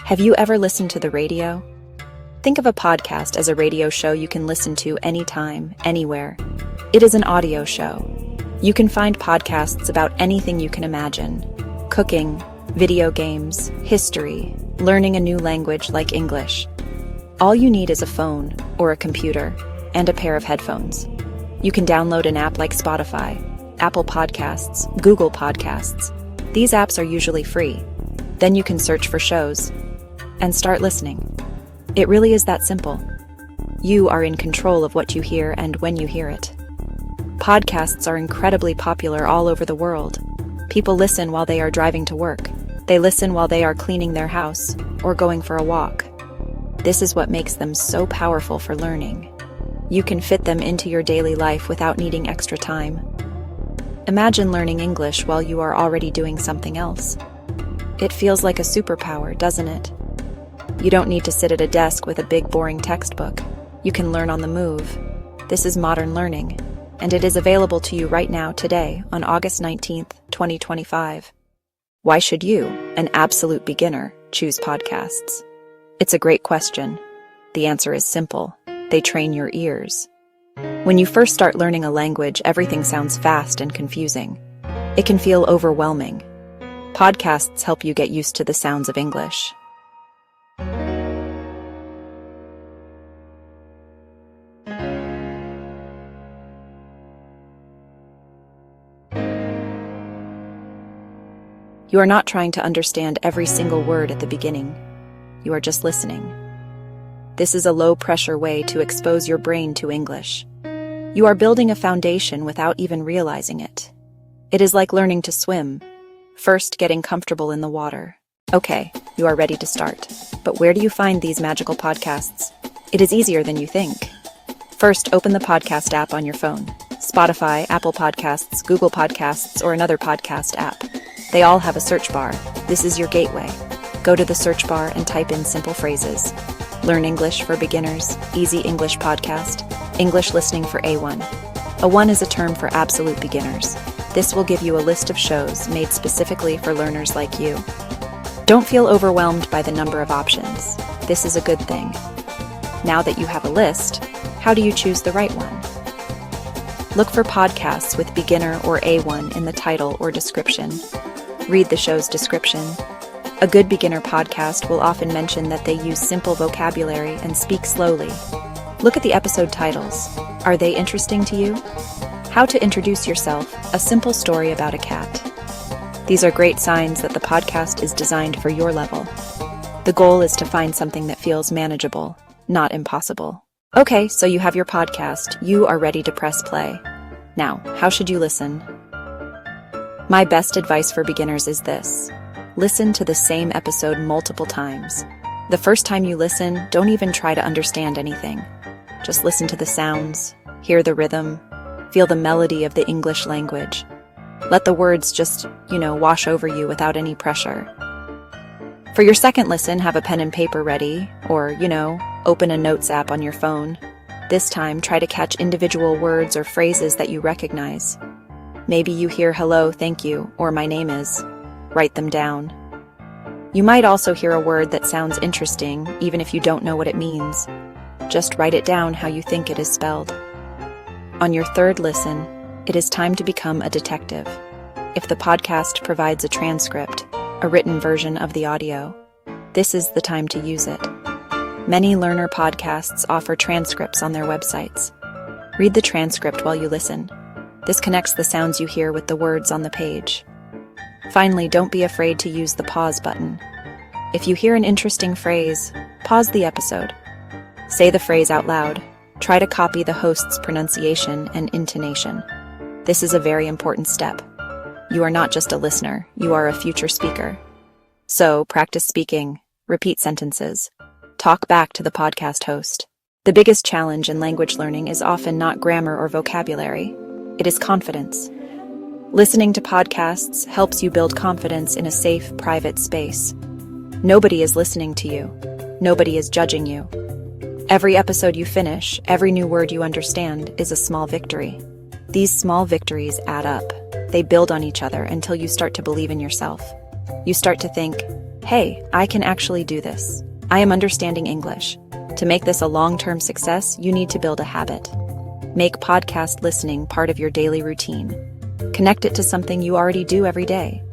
Have you ever listened to the radio? Think of a podcast as a radio show you can listen to anytime, anywhere. It is an audio show. You can find podcasts about anything you can imagine. Cooking, video games, history, learning a new language like English. All you need is a phone or a computer and a pair of headphones. You can download an app like Spotify, Apple Podcasts, Google Podcasts. These apps are usually free. Then you can search for shows and start listening. It really is that simple. You are in control of what you hear and when you hear it. Podcasts are incredibly popular all over the world. People listen while they are driving to work. They listen while they are cleaning their house or going for a walk. This is what makes them so powerful for learning. You can fit them into your daily life without needing extra time. Imagine learning English while you are already doing something else. It feels like a superpower, doesn't it? You don't need to sit at a desk with a big boring textbook. You can learn on the move. This is modern learning, and it is available to you right now today on August 19th, 2025. Why should you, an absolute beginner, choose podcasts? It's a great question. The answer is simple. They train your ears. When you first start learning a language, everything sounds fast and confusing. It can feel overwhelming. Podcasts help you get used to the sounds of English. You are not trying to understand every single word at the beginning. You are just listening. This is a low-pressure way to expose your brain to English. You are building a foundation without even realizing it. It is like learning to swim. First, getting comfortable in the water. Okay, you are ready to start. But where do you find these magical podcasts? It is easier than you think. First, open the podcast app on your phone. Spotify, Apple Podcasts, Google Podcasts, or another podcast app. They all have a search bar. This is your gateway. Go to the search bar and type in simple phrases. Learn English for beginners, Easy English Podcast, English listening for A1. A1 is a term for absolute beginners. This will give you a list of shows made specifically for learners like you. Don't feel overwhelmed by the number of options. This is a good thing. Now that you have a list, how do you choose the right one? Look for podcasts with beginner or A1 in the title or description. Read the show's description. A good beginner podcast will often mention that they use simple vocabulary and speak slowly. Look at the episode titles. Are they interesting to you? How to introduce yourself, a simple story about a cat. These are great signs that the podcast is designed for your level. The goal is to find something that feels manageable, not impossible. Okay, so you have your podcast. You are ready to press play. Now, how should you listen? My best advice for beginners is this. Listen to the same episode multiple times. The first time you listen, don't even try to understand anything. Just listen to the sounds, hear the rhythm, feel the melody of the English language. Let the words just, wash over you without any pressure. For your second listen, have a pen and paper ready, or, open a notes app on your phone. This time, try to catch individual words or phrases that you recognize. Maybe you hear hello, thank you, or my name is. Write them down. You might also hear a word that sounds interesting, even if you don't know what it means. Just write it down how you think it is spelled. On your third listen, it is time to become a detective. If the podcast provides a transcript, a written version of the audio, this is the time to use it. Many learner podcasts offer transcripts on their websites. Read the transcript while you listen. This connects the sounds you hear with the words on the page. Finally, don't be afraid to use the pause button. If you hear an interesting phrase, pause the episode. Say the phrase out loud. Try to copy the host's pronunciation and intonation. This is a very important step. You are not just a listener, you are a future speaker. So, practice speaking, repeat sentences, talk back to the podcast host. The biggest challenge in language learning is often not grammar or vocabulary. It is confidence. Listening to podcasts helps you build confidence in a safe, private space. Nobody is listening to you. Nobody is judging you. Every episode you finish, every new word you understand, is a small victory. These small victories add up. They build on each other until you start to believe in yourself. You start to think, Hey, I can actually do this. I am understanding English. To make this a long-term success, you need to build a habit. Make podcast listening part of your daily routine. Connect it to something you already do every day.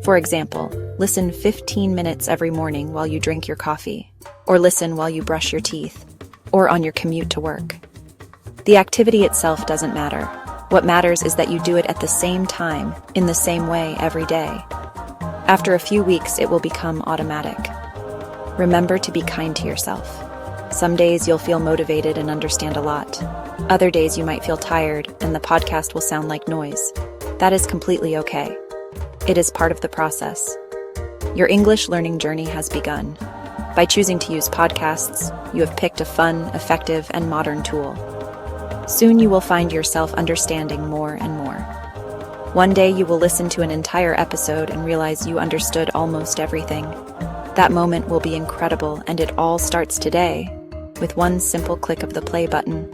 For example, listen 15 minutes every morning while you drink your coffee, or listen while you brush your teeth, or on your commute to work. The activity itself doesn't matter. What matters is that you do it at the same time, in the same way every day. After a few weeks, it will become automatic. Remember to be kind to yourself. Some days you'll feel motivated and understand a lot. Other days you might feel tired and the podcast will sound like noise. That is completely okay. It is part of the process. Your English learning journey has begun. By choosing to use podcasts, you have picked a fun, effective, and modern tool. Soon you will find yourself understanding more and more. One day you will listen to an entire episode and realize you understood almost everything. That moment will be incredible, and it all starts today, with one simple click of the play button.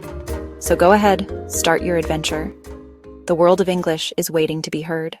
So go ahead, start your adventure. The world of English is waiting to be heard.